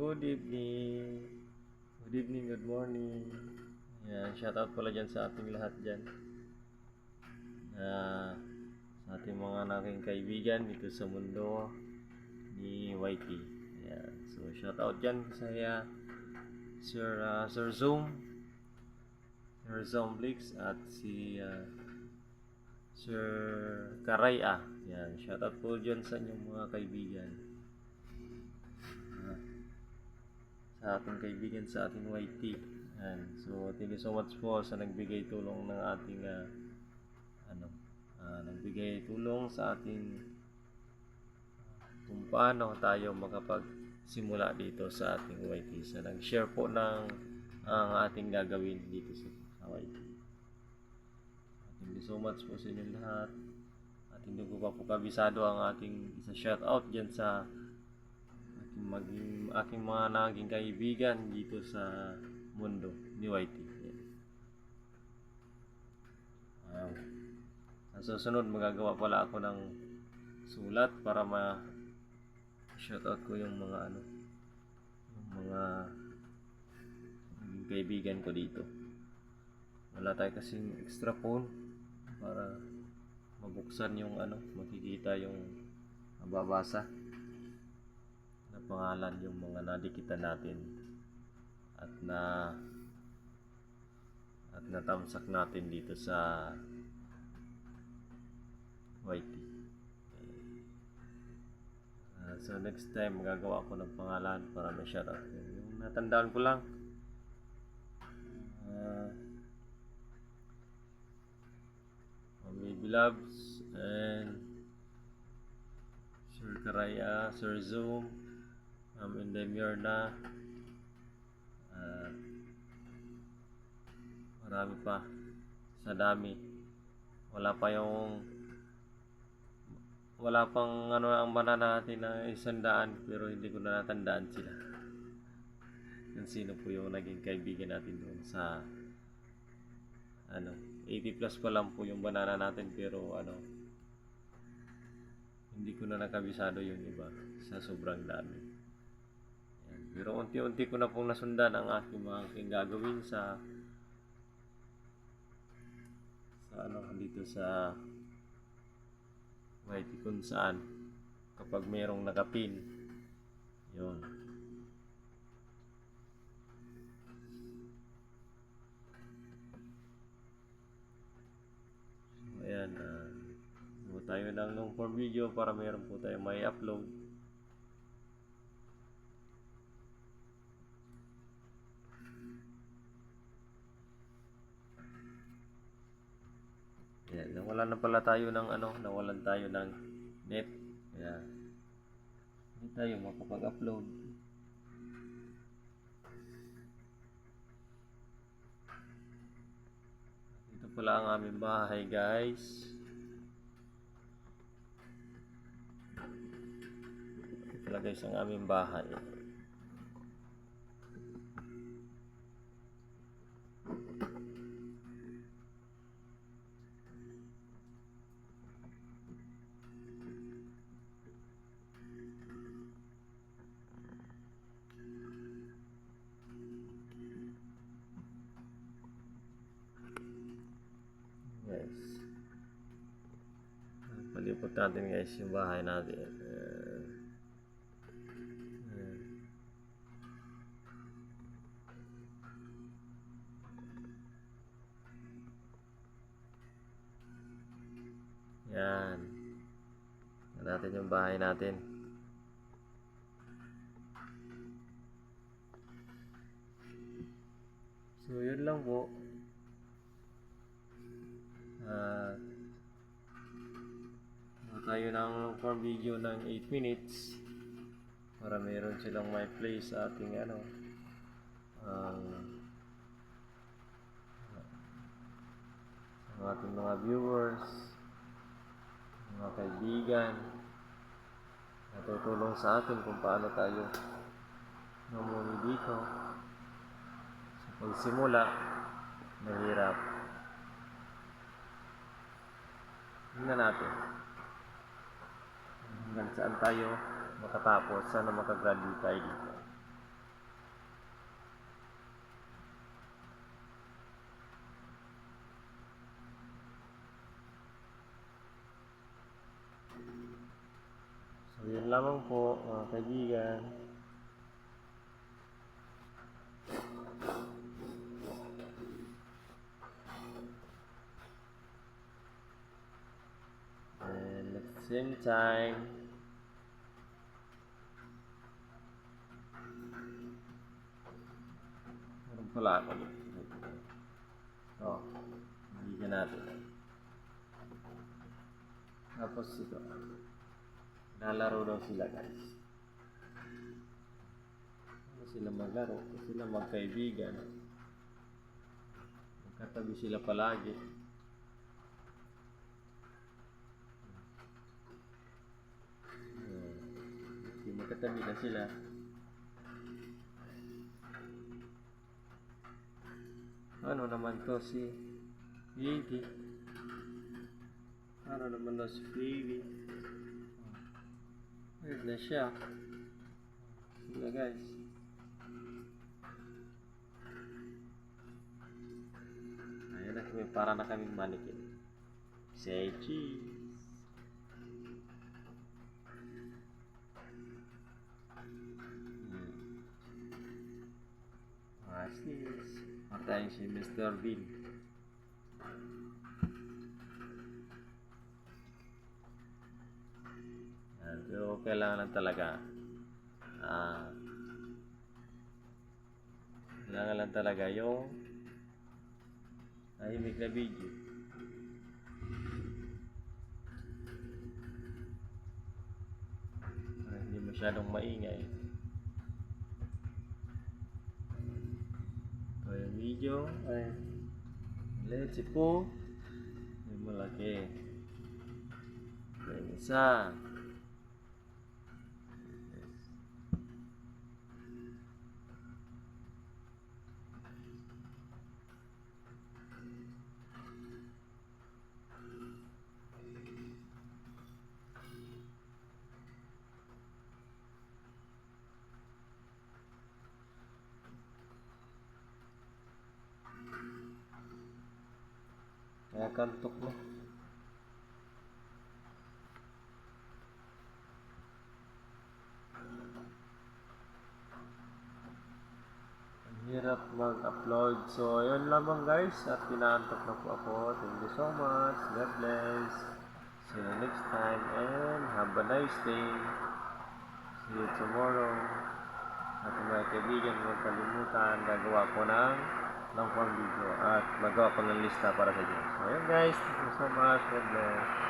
Good evening. Good evening, good morning. Yan, shoutout pala dyan sa ating lahat dyan. Sa ating mga naging kaibigan dito sa mundo ni YT. Yan. So, shoutout dyan sa Sir Zoom, Sir Zomblix at si Sir Karaya. Yan, shoutout po dyan sa inyong mga kaibigan. Sa ating kaibigan sa ating YT. And so thank you so much po sa nagbigay tulong ng ating nagbigay tulong sa ating kung paano tayo makapagsimula dito sa ating YT. Sa nag-share po ng ang ating gagawin dito sa YT. Thank you so much po sa inyong lahat. At hindi ko pa po kabisado ang ating isa shout out dyan sa aking mga naging kaibigan dito sa mundo ni YT. Sa susunod magagawa pala ako ng sulat para shoutout ko yung mga naging kaibigan ko dito. Wala tayo kasing extra phone para mabuksan yung makikita yung mababasa na pangalan yung mga nadikitan natin at natamsak natin dito sa YT. So next time magagawa ko ng pangalan para may shoutout. Yung natandaan ko lang Baby Loves and Sir Karaya, Sir Zoom, Indemir na marami pa sa dami. Wala pang ang banana natin na 100 pero hindi ko na natandaan sila kung sino po yung naging kaibigan natin doon sa 80 plus pa lang po yung banana natin pero hindi ko na nakabisado yung iba sa sobrang dami. Yan. Pero unti-unti ko na pong nasundan ang aking gagawin sa dito sa YT kung saan kapag merong nakapin yun. So ayan, tayo ng long form video para meron po tayo may upload. Yan, nawalan tayo ng net. Yan. Hindi tayo makapag-upload. Ito pala ang aming bahay, guys. Ito pala guys ang aming bahay. Palipot natin guys yung bahay natin. Yan. Yan natin yung bahay natin. So yun lang po. Tayo ng form video ng 8 minutes para meron silang may play sa ating sa ating mga viewers, mga kaibigan, natutulong sa atin kung paano tayo mamuni dito sa pagsimula. Mahirap. Tingnan natin hanggang saan tayo makatapos. Sana makagraduate tayo dito. yun lamang po mga kaibigan. And at the same time, meron pala ako dito. Oh, kaibigan natin. Tapos ito, lalaro daw sila guys. Ano sila maglaro? Sila magkaibigan. Magkatabi sila palagi. Magkatabi na sila. Ano naman to si Phoebe? Ano naman to si Phoebe? Weird na siya. Sila guys. Ayun na kami, para na kaming mannequin. Say cheese. Asis. Matayin si Mr. Bean. So, kailangan lang talaga kailangan lang talaga yung tahimik na video. Hindi masyadong maingay. So, yung video ay let's see po yung malaki. Yung isa. Kaya kantok mo. Ang hirap mag-upload. So, yun lamang guys. At pinaantok na po ako. Thank you so much. God bless. See you next time. And have a nice day. See you tomorrow. At mga kaibigan, huwag kalimutan. Gagawa ko ng long form video. At magawa ko ng lista para sa inyo. So, yun guys. Thank you so much. God bless.